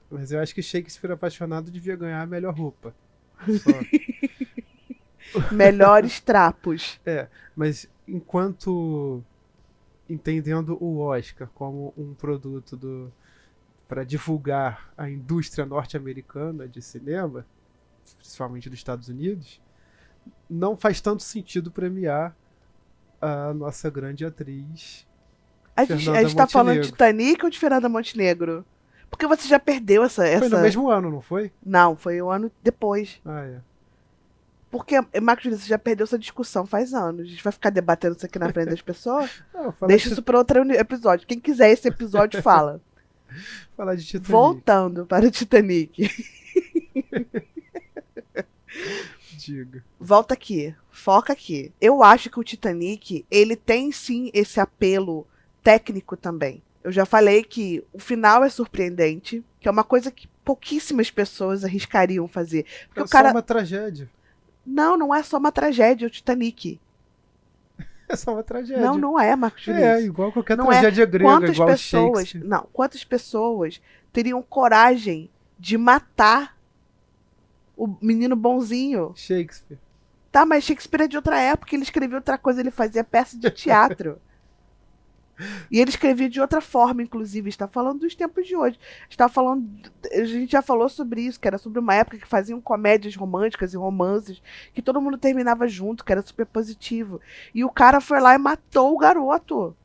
Mas eu acho que Shakespeare apaixonado devia ganhar a melhor roupa. Só.
Melhores trapos.
Mas enquanto entendendo o Oscar como um produto para divulgar a indústria norte-americana de cinema, principalmente dos Estados Unidos, não faz tanto sentido premiar a nossa grande atriz
A gente
Fernanda
tá falando de
Montenegro.
Titanic ou de Fernanda Montenegro? Porque você já perdeu essa...
Foi no mesmo ano, não foi?
Não, foi um ano depois.
Ah, é.
Porque, Marcos Vinícius, você já perdeu essa discussão faz anos. A gente vai ficar debatendo isso aqui na frente das pessoas?
Não, falar
Deixa
de,
isso para outro episódio. Quem quiser esse episódio, fala.
falar de Titanic.
Voltando para o Titanic.
Diga.
Volta aqui. Foca aqui. Eu acho que o Titanic, ele tem sim esse apelo técnico também. Eu já falei que o final é surpreendente, que é uma coisa que pouquíssimas pessoas arriscariam fazer. Porque
É
o cara.
só uma tragédia.
Não é só uma tragédia, é o Titanic.
É só uma tragédia.
Não é, Marcos
É,
Vinícius.
igual qualquer
Não é.
tragédia grega,
Quantas
igual
pessoas,
Shakespeare.
não, quantas pessoas teriam coragem de matar o menino bonzinho?
Shakespeare.
Tá, mas Shakespeare é de outra época, ele escrevia outra coisa, ele fazia peça de teatro. E ele escrevia de outra forma, inclusive. Está falando dos tempos de hoje. Está falando. A gente já falou sobre isso, que era sobre uma época que faziam comédias românticas e romances, que todo mundo terminava junto, que era super positivo. E o cara foi lá e matou o garoto.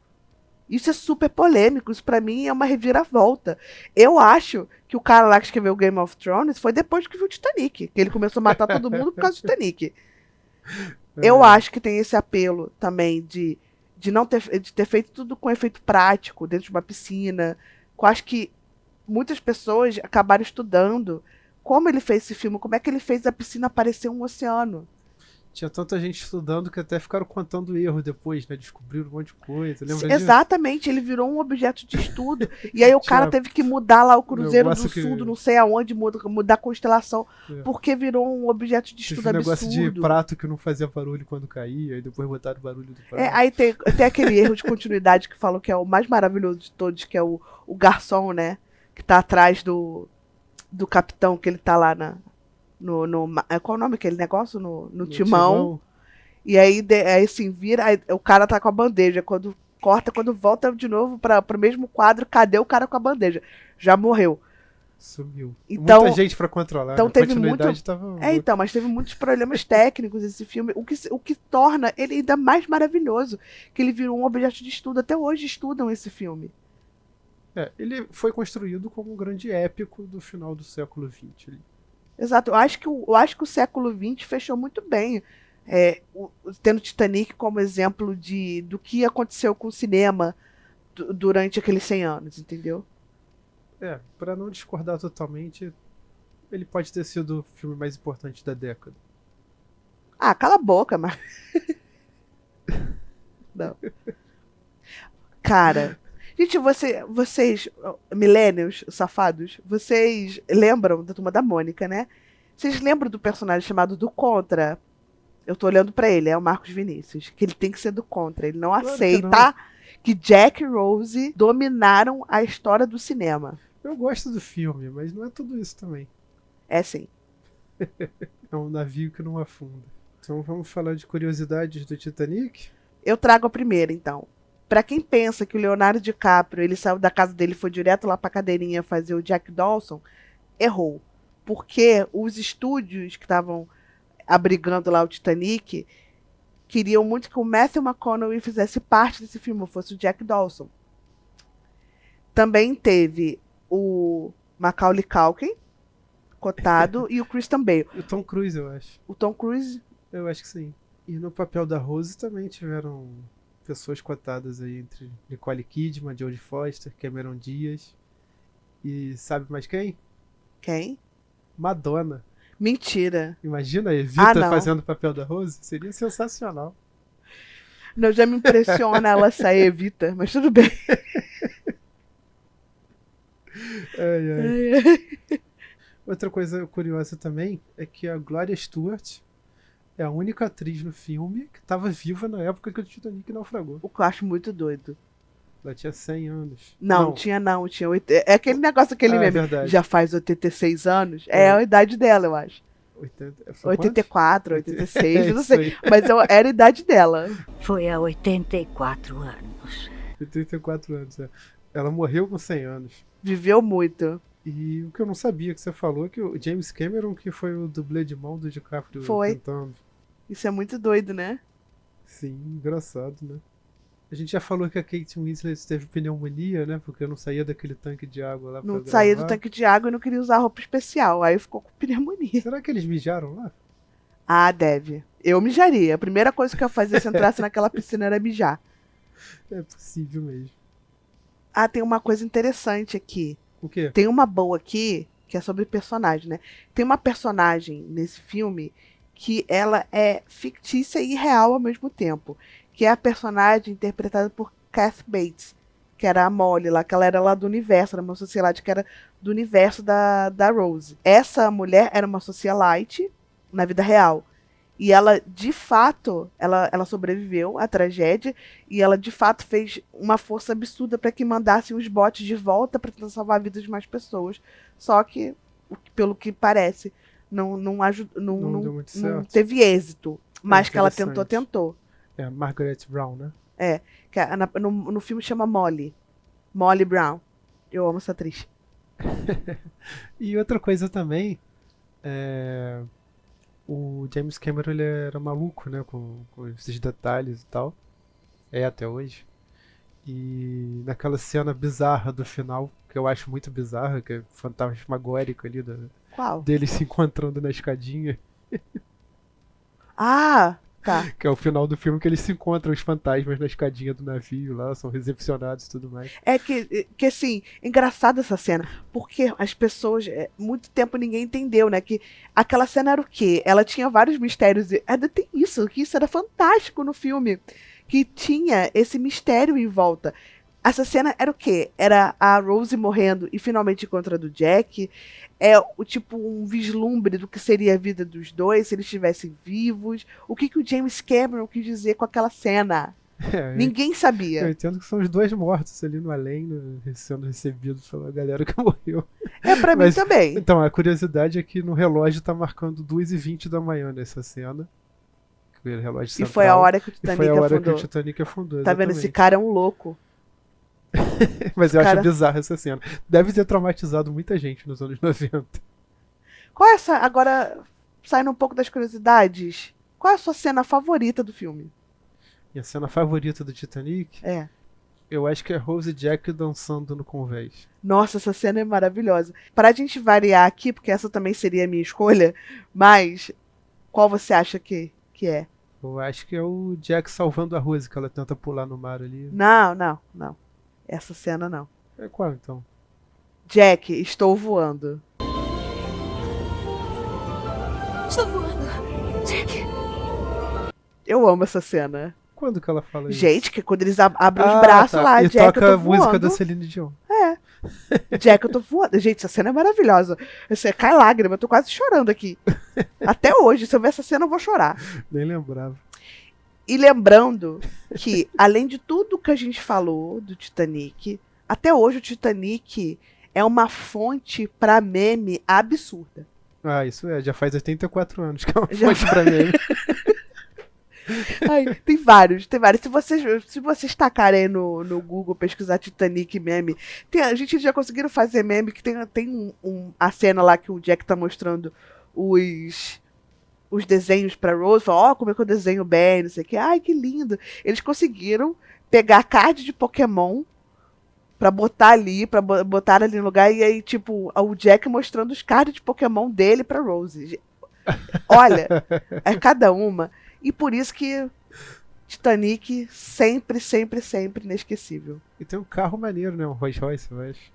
Isso é super polêmico. Isso pra mim é uma reviravolta. Eu acho que o cara lá que escreveu Game of Thrones foi depois que viu o Titanic. Que ele começou a matar todo mundo por causa do Titanic. Eu acho que tem esse apelo também de ter feito tudo com efeito prático, dentro de uma piscina. Eu acho que muitas pessoas acabaram estudando como ele fez esse filme, como é que ele fez a piscina parecer um oceano.
Tinha tanta gente estudando que até ficaram contando erros depois, né? Descobriram um monte de coisa. Lembra disso?
Exatamente, ele virou um objeto de estudo. E aí o cara teve que mudar lá o Cruzeiro do Sul, não sei aonde, mudar a constelação, porque virou um objeto de estudo
absurdo. Um negócio
absurdo.
de prato que não fazia barulho quando caía, e depois botaram o barulho do prato.
Aí tem aquele erro de continuidade que falam que é o mais maravilhoso de todos, que é o garçom, né? Que tá atrás do capitão, que ele tá lá qual o nome daquele negócio? No timão. E aí assim, vira, aí o cara tá com a bandeja. Quando corta, quando volta de novo pro mesmo quadro, cadê o cara com a bandeja? Já morreu.
Sumiu.
Então,
muita gente pra controlar.
Então
a
teve
continuidade tava...
então, mas teve muitos problemas técnicos esse filme, o que torna ele ainda mais maravilhoso, que ele virou um objeto de estudo. Até hoje estudam esse filme.
Ele foi construído como um grande épico do final do século XX.
Exato, eu acho que o século XX fechou muito bem, tendo Titanic como exemplo do que aconteceu com o cinema durante aqueles 100 anos, entendeu?
Pra não discordar totalmente, ele pode ter sido o filme mais importante da década.
Ah, cala a boca, mas... Não. Cara... Gente, vocês, millennials, safados, vocês lembram da Turma da Mônica, né? Vocês lembram do personagem chamado do Contra? Eu tô olhando pra ele, é o Marcos Vinícius. Que ele tem que ser do Contra. Ele não aceita que Jack e Rose dominaram a história do cinema.
Eu gosto do filme, mas não é tudo isso também.
É sim.
É um navio que não afunda. Então vamos falar de curiosidades do Titanic?
Eu trago a primeira, então. Pra quem pensa que o Leonardo DiCaprio, ele saiu da casa dele e foi direto lá pra cadeirinha fazer o Jack Dawson, errou. Porque os estúdios que estavam abrigando lá o Titanic queriam muito que o Matthew McConaughey fizesse parte desse filme, fosse o Jack Dawson. Também teve o Macaulay Culkin, cotado, e o Christian Bale.
O Tom Cruise, eu acho.
O Tom Cruise?
Eu acho que sim. E no papel da Rose também tiveram pessoas cotadas aí entre Nicole Kidman, Jodie Foster, Cameron Diaz e sabe mais quem?
Quem?
Madonna.
Mentira.
Imagina a Evita fazendo o papel da Rose? Seria sensacional.
Não, já me impressiona ela sair Evita, mas tudo bem.
Ai. Outra coisa curiosa também é que a Gloria Stewart é a única atriz no filme que estava viva na época que o Titanic naufragou.
O que eu acho muito doido.
Ela tinha 100 anos.
Não. Tinha 80. É aquele negócio, aquele meme.
Verdade.
Já faz 86 anos. É a idade dela, eu acho. 84, 86, eu não sei. Mas era a idade dela.
Foi há 84 anos.
84 anos, é. Ela morreu com 100 anos.
Viveu muito.
E o que eu não sabia que você falou, que o James Cameron, que foi o dublê de mão do DiCaprio cantando.
Isso é muito doido, né?
Sim, engraçado, né? A gente já falou que a Kate Winslet teve pneumonia, né? Porque não saía daquele tanque de água lá pra
Não saía do tanque de água e não queria usar roupa especial. Aí ficou com pneumonia.
Será que eles mijaram lá?
Ah, deve. Eu mijaria. A primeira coisa que eu fazia se entrasse naquela piscina era mijar.
É possível mesmo.
Ah, tem uma coisa interessante aqui.
O quê?
Tem uma boa aqui, que é sobre personagem, né? Tem uma personagem nesse filme que ela é fictícia e real ao mesmo tempo. Que é a personagem interpretada por Kathy Bates, que era a Molly lá, que ela era lá do universo, era uma socialite que era do universo da Rose. Essa mulher era uma socialite na vida real. E ela, de fato, ela sobreviveu à tragédia e ela, de fato, fez uma força absurda para que mandassem os bots de volta para tentar salvar a vida de mais pessoas. Só que, pelo que parece, não
deu muito certo.
teve êxito. Mas que ela tentou.
É, Margaret Brown, né?
Que no filme chama Molly. Molly Brown. Eu amo essa atriz.
E outra coisa também, o James Cameron ele era maluco, né, com esses detalhes e tal. É até hoje. E naquela cena bizarra do final, que eu acho muito bizarra, que é fantasmagórico ali,
Qual?
deles se encontrando na escadinha.
Ah, tá.
Que é o final do filme que eles se encontram, os fantasmas na escadinha do navio lá, são recepcionados e tudo mais.
É que assim, engraçada essa cena, porque as pessoas, muito tempo ninguém entendeu, né, que aquela cena era o quê? Ela tinha vários mistérios, ainda tem isso, que isso era fantástico no filme, que tinha esse mistério em volta. Essa cena era o quê? Era a Rose morrendo e finalmente encontrando o Jack. É tipo um vislumbre do que seria a vida dos dois se eles estivessem vivos. O que o James Cameron quis dizer com aquela cena? Ninguém sabia.
Eu entendo que são os dois mortos ali no além, né, sendo recebidos pela galera que morreu.
Pra mim também.
Então, a curiosidade é que no relógio tá marcando 2h20 da manhã nessa cena. O relógio central,
e foi a hora que o Titanic
foi a hora
afundou.
que o Titanic afundou.
Tá vendo? Esse cara é um louco.
Mas eu acho bizarro essa cena. Deve ter traumatizado muita gente nos anos 90.
Qual é essa? Agora, saindo um pouco das curiosidades, qual é a sua cena favorita do filme?
Minha cena favorita do Titanic? Eu acho que é Rose e Jack dançando no convés.
Nossa, essa cena é maravilhosa. Pra gente variar aqui, porque essa também seria a minha escolha, mas qual você acha que é?
Eu acho que é o Jack salvando a Rose, que ela tenta pular no mar ali.
Não. Essa cena não.
É qual então?
Jack, estou voando.
Estou voando. Jack.
Eu amo essa cena.
Quando que ela fala isso?
Gente, que quando eles abrem os braços lá,
e
Jack,
toca
eu tô
a música
voando.
da Celine Dion.
Jack, eu tô voando. Gente, essa cena é maravilhosa. Você cai lágrima, eu tô quase chorando aqui. Até hoje, se eu ver essa cena, eu vou chorar.
Nem lembrava.
E lembrando que, além de tudo que a gente falou do Titanic, até hoje o Titanic é uma fonte pra meme absurda.
Ah, isso já faz 84 anos que é uma fonte pra meme.
Ai, tem vários. Se vocês tacarem no Google, pesquisar Titanic meme, a gente já conseguiram fazer meme que tem a cena lá que o Jack tá mostrando os desenhos pra Rose, fala, como é que eu desenho bem, não sei o que. Ai, que lindo. Eles conseguiram pegar card de Pokémon pra botar ali no lugar, e aí, tipo, o Jack mostrando os cards de Pokémon dele pra Rose. Olha, é cada uma. E por isso que Titanic sempre, sempre, sempre inesquecível.
E tem um carro maneiro, né? Um Rolls Royce, eu acho.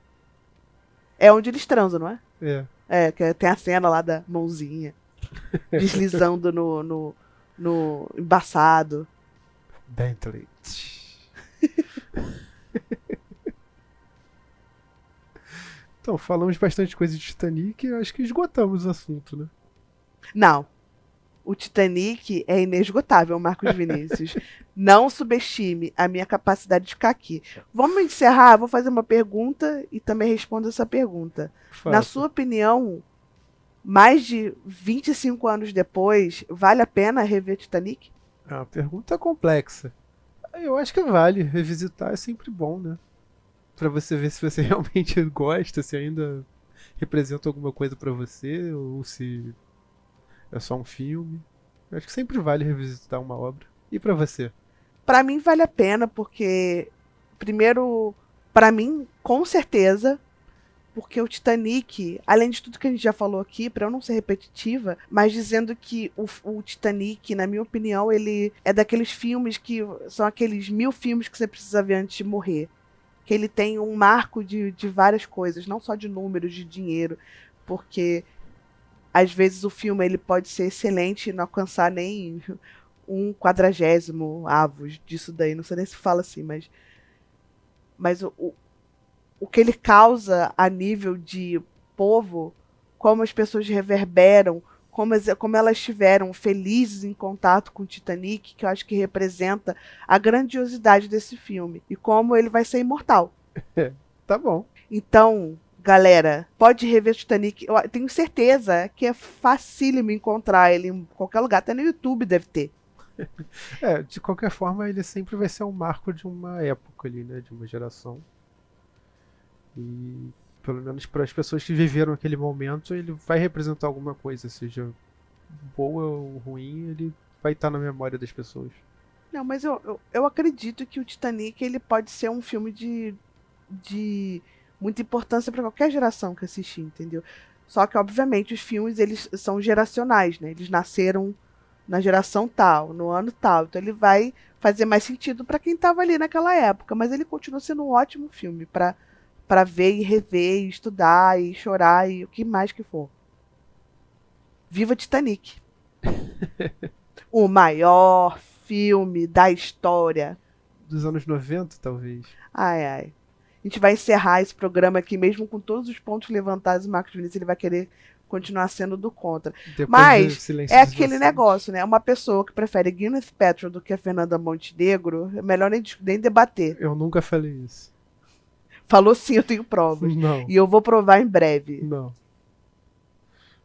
É onde eles transam, não é?
É.
Tem a cena lá da mãozinha deslizando no embaçado.
Bentley. Então, falamos bastante coisa de Titanic e acho que esgotamos o assunto, né?
Não. O Titanic é inesgotável, Marcos Vinícius. Não subestime a minha capacidade de ficar aqui. Vamos encerrar? Vou fazer uma pergunta e também respondo essa pergunta. Na sua opinião, mais de 25 anos depois, vale a pena rever Titanic?
É uma pergunta complexa. Eu acho que vale. Revisitar é sempre bom, né? Pra você ver se você realmente gosta, se ainda representa alguma coisa pra você, ou se é só um filme. Eu acho que sempre vale revisitar uma obra. E pra você?
Pra mim vale a pena, porque primeiro, pra mim, com certeza, porque o Titanic, além de tudo que a gente já falou aqui, pra eu não ser repetitiva, mas dizendo que o Titanic, na minha opinião, ele é daqueles filmes que são aqueles 1000 filmes que você precisa ver antes de morrer. Que ele tem um marco de várias coisas, não só de números, de dinheiro, porque às vezes o filme ele pode ser excelente e não alcançar nem 1/40 avos disso daí, não sei nem se fala assim, mas Mas o que ele causa a nível de povo, como as pessoas reverberam, como elas estiveram felizes em contato com o Titanic, que eu acho que representa a grandiosidade desse filme. E como ele vai ser imortal.
Tá bom.
Então, galera, pode rever o Titanic. Eu tenho certeza que é facílimo encontrar ele em qualquer lugar. Até no YouTube deve ter.
De qualquer forma, ele sempre vai ser um marco de uma época ali, né? De uma geração. E pelo menos para as pessoas que viveram aquele momento, ele vai representar alguma coisa, seja boa ou ruim, ele vai estar na memória das pessoas.
Não, mas eu acredito que o Titanic ele pode ser um filme de muita importância para qualquer geração que assistir, entendeu? Só que, obviamente, os filmes eles são geracionais, né? Eles nasceram na geração tal, no ano tal. Então ele vai fazer mais sentido para quem estava ali naquela época, mas ele continua sendo um ótimo filme para ver e rever, e estudar e chorar e o que mais que for. Viva Titanic! O maior filme da história.
Dos anos 90, talvez.
Ai, ai. A gente vai encerrar esse programa aqui, mesmo com todos os pontos levantados. O Marcos Vinícius ele vai querer continuar sendo do contra.
Depois
Mas é aquele
Inocentes.
negócio, né? Uma pessoa que prefere Gwyneth Paltrow do que a Fernanda Montenegro, é melhor nem debater.
Eu nunca falei isso.
Falou sim, eu tenho provas.
Não.
E eu vou provar em breve.
Não.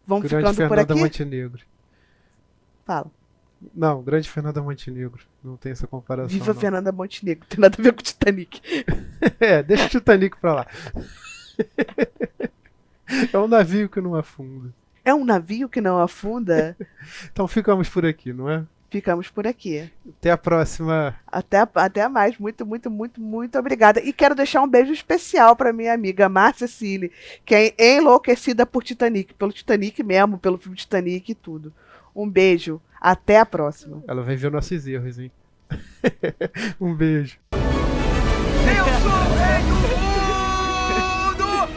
Vamos
Grande
ficando por
Fernanda
aqui?
Montenegro.
Fala.
Não, grande Fernanda Montenegro. Não tem essa comparação.
Viva
não.
Fernanda Montenegro. Tem nada a ver com Titanic.
Deixa o Titanic pra lá. É um navio que não afunda.
É um navio que não afunda?
Então ficamos por aqui, não é?
Ficamos por aqui.
Até a próxima.
Até mais. Muito, muito, muito, muito obrigada. E quero deixar um beijo especial para minha amiga Márcia Cille, que é enlouquecida por Titanic. Pelo Titanic mesmo, pelo filme Titanic e tudo. Um beijo. Até a próxima.
Ela vai ver nossos erros, hein? Um beijo.
Eu sou o rei do mundo!